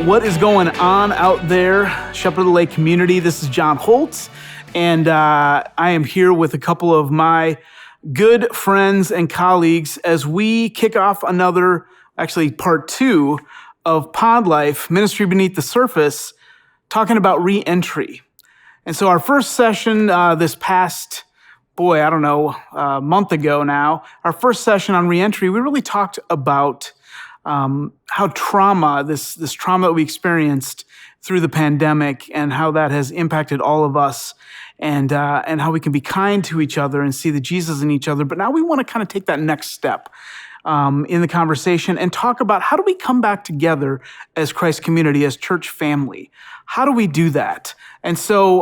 What is going on out there, Shepherd of the Lake community? This is John Holtz, and I am here with a couple of my good friends and colleagues as we kick off another, actually part 2 of Pod Life, Ministry Beneath the Surface, talking about re-entry. And so our first session this past, month ago now, our first session on re-entry, we really talked about how trauma, this trauma that we experienced through the pandemic and how that has impacted all of us and how we can be kind to each other and see the Jesus in each other. But now we want to kind of take that next step in the conversation and talk about how do we come back together as Christ community, as church family? How do we do that? And so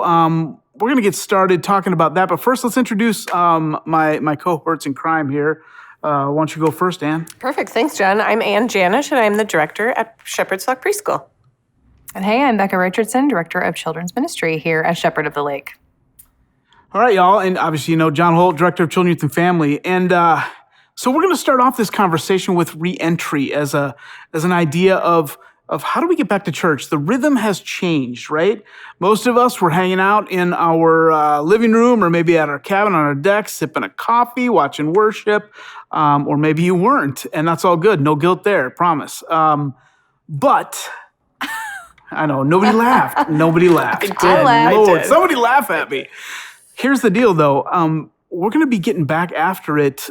we're going to get started talking about that. But first, let's introduce my cohorts in crime here. Why don't you go first, Ann? Perfect. Thanks, John. I'm Ann Janish, and I'm the director at Shepherd's Flock Preschool. And hey, I'm Becca Richardson, director of children's ministry here at Shepherd of the Lake. All right, y'all. And obviously, John Holt, director of children, youth, and family. And so we're going to start off this conversation with re-entry as an idea of how do we get back to church? The rhythm has changed, right? Most of us were hanging out in our living room or maybe at our cabin on our deck, sipping a coffee, watching worship, or maybe you weren't, and that's all good. No guilt there, promise. But I know, nobody laughed. Nobody laughed. I Lord, somebody laugh at me. Here's the deal, though. We're going to be getting back after it.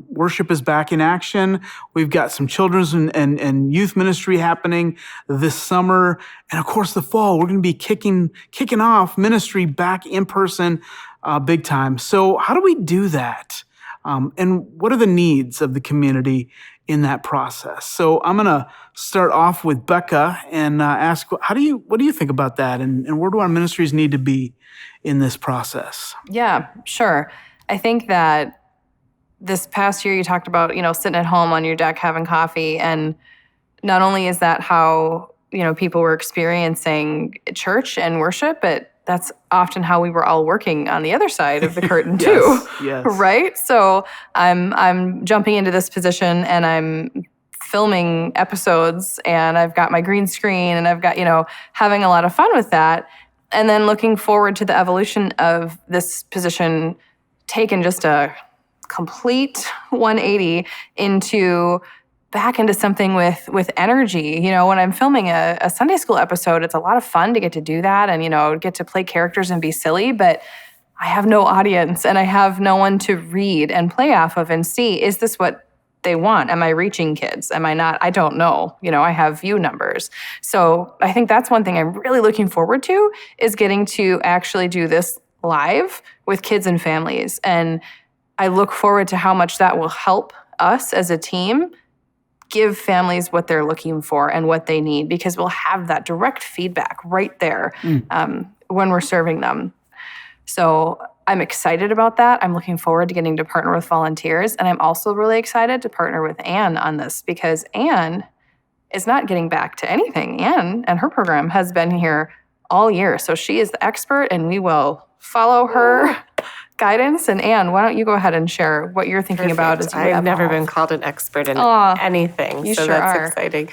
Worship is back in action. We've got some children's and youth ministry happening this summer. And of course, the fall, we're going to be kicking off ministry back in person big time. So how do we do that? And what are the needs of the community in that process? So I'm going to start off with Becca and ask, what do you think about that? And where do our ministries need to be in this process? Yeah, sure. I think that this past year you talked about, sitting at home on your deck having coffee. And not only is that how, people were experiencing church and worship, but that's often how we were all working on the other side of the curtain too. Yes. Right? So I'm jumping into this position and I'm filming episodes and I've got my green screen and I've got, having a lot of fun with that. And then looking forward to the evolution of this position taken just a complete 180 back into something with energy. When I'm filming a Sunday school episode, it's a lot of fun to get to do that and, get to play characters and be silly, but I have no audience and I have no one to read and play off of and see, is this what they want? Am I reaching kids? Am I not? I don't know. I have view numbers. So I think that's one thing I'm really looking forward to is getting to actually do this live with kids and families. And I look forward to how much that will help us as a team give families what they're looking for and what they need, because we'll have that direct feedback right there when we're serving them. So I'm excited about that. I'm looking forward to getting to partner with volunteers. And I'm also really excited to partner with Ann on this because Ann is not getting back to anything. Ann and her program has been here all year. So she is the expert and we will follow her guidance. And Ann, why don't you go ahead and share what you're thinking about as you I've never been called an expert in anything. You so sure that's are. Exciting.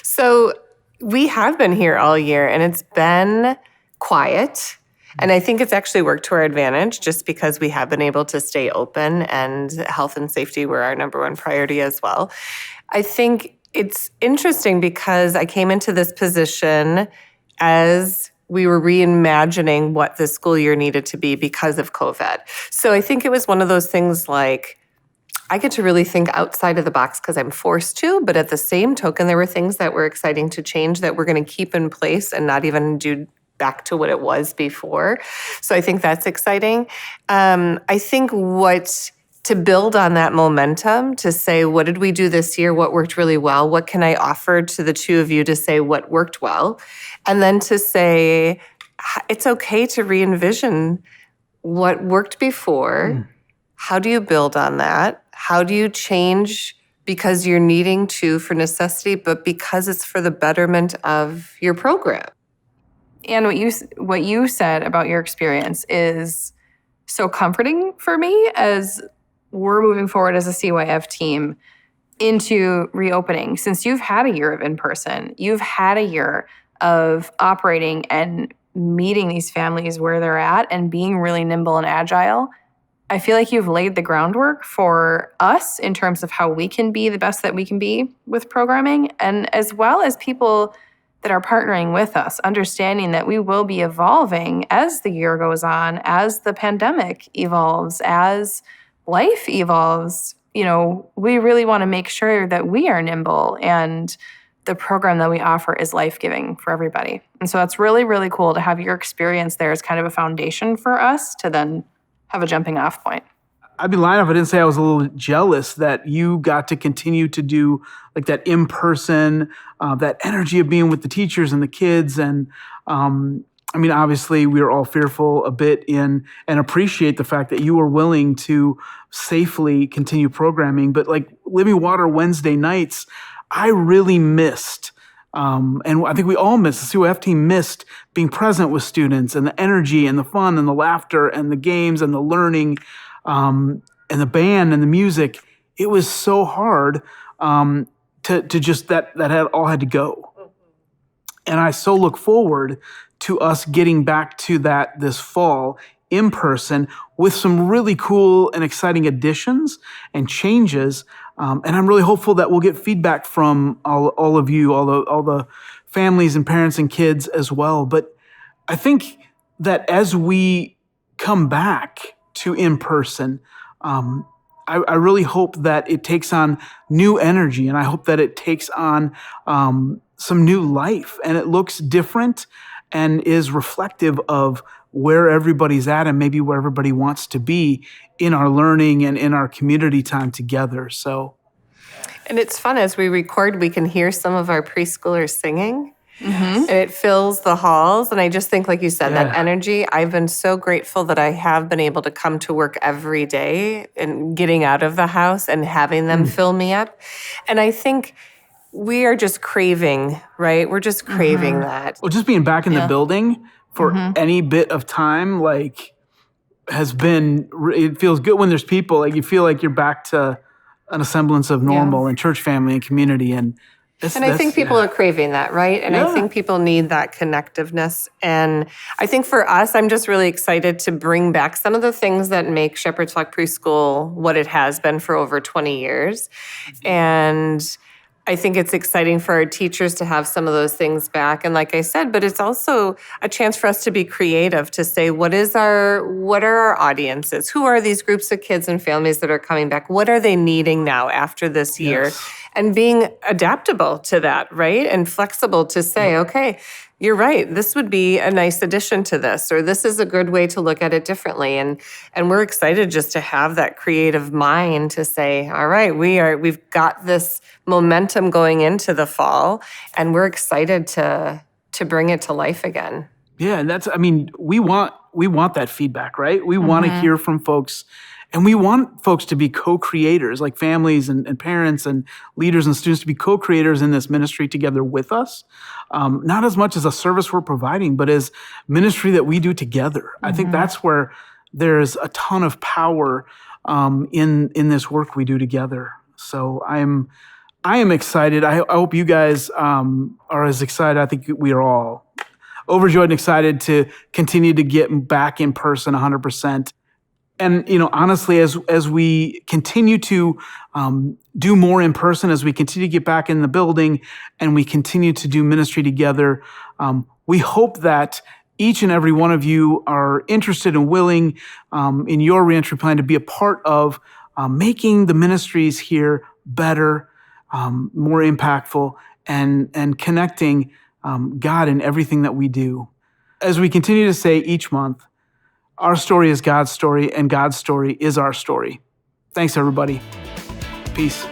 So we have been here all year and it's been quiet. And I think it's actually worked to our advantage just because we have been able to stay open and health and safety were our number one priority as well. I think it's interesting because I came into this position as we were reimagining what the school year needed to be because of COVID. So I think it was one of those things like, I get to really think outside of the box because I'm forced to, but at the same token, there were things that were exciting to change that we're going to keep in place and not even do back to what it was before. So I think that's exciting. I think to build on that momentum, to say, what did we do this year? What worked really well? What can I offer to the two of you to say what worked well? And then to say, it's okay to re-envision what worked before. How do you build on that? How do you change because you're needing to for necessity, but because it's for the betterment of your program? And what you said about your experience is so comforting for me as we're moving forward as a CYF team into reopening, since you've had a year of in-person, you've had a year of operating and meeting these families where they're at and being really nimble and agile, I feel like you've laid the groundwork for us in terms of how we can be the best that we can be with programming, and as well as people that are partnering with us, understanding that we will be evolving as the year goes on, as the pandemic evolves, as life evolves. We really want to make sure that we are nimble and the program that we offer is life-giving for everybody. And so that's really, really cool to have your experience there as kind of a foundation for us to then have a jumping off point. I'd be lying if I didn't say I was a little jealous that you got to continue to do like that in person, that energy of being with the teachers and the kids. And obviously we were all fearful a bit and appreciate the fact that you were willing to safely continue programming. But like Living Water Wednesday nights, I really missed. And I think we all missed, the COF team missed being present with students and the energy and the fun and the laughter and the games and the learning. And the band and the music. It was so hard to just that had to go. And I so look forward to us getting back to that this fall in person with some really cool and exciting additions and changes. And I'm really hopeful that we'll get feedback from all of you, all the families and parents and kids as well. But I think that as we come back to in person, I really hope that it takes on new energy, and I hope that it takes on some new life, and it looks different and is reflective of where everybody's at and maybe where everybody wants to be in our learning and in our community time together. So, and it's fun as we record, we can hear some of our preschoolers singing. And it fills the halls. And I just think, like you said, that energy, I've been so grateful that I have been able to come to work every day and getting out of the house and having them fill me up. And I think we are just craving, right? We're just craving that. Well, just being back in the building for any bit of time, like, it feels good when there's people. Like, you feel like you're back to a semblance of normal and church family and community. And I think people are craving that, right? And I think people need that connectiveness. And I think for us, I'm just really excited to bring back some of the things that make Shepherd's Flock Preschool what it has been for over 20 years. And I think it's exciting for our teachers to have some of those things back. And like I said, but it's also a chance for us to be creative, to say, what are our audiences? Who are these groups of kids and families that are coming back? What are they needing now after this year? And being adaptable to that, right? And flexible to say, okay, you're right, this would be a nice addition to this, or this is a good way to look at it differently. And we're excited just to have that creative mind to say, all right, we've got this momentum going into the fall, and we're excited to bring it to life again. Yeah, and we want that feedback, right? We want to hear from folks. And we want folks to be co-creators, like families and parents and leaders and students to be co-creators in this ministry together with us. Not as much as a service we're providing, but as ministry that we do together. I think that's where there's a ton of power in this work we do together. So I am excited. I hope you guys are as excited. I think we are all overjoyed and excited to continue to get back in person 100%. And, honestly, as we continue to do more in person, as we continue to get back in the building and we continue to do ministry together, we hope that each and every one of you are interested and willing in your reentry plan to be a part of making the ministries here better, more impactful, and connecting God in everything that we do. As we continue to say each month, our story is God's story, and God's story is our story. Thanks, everybody. Peace.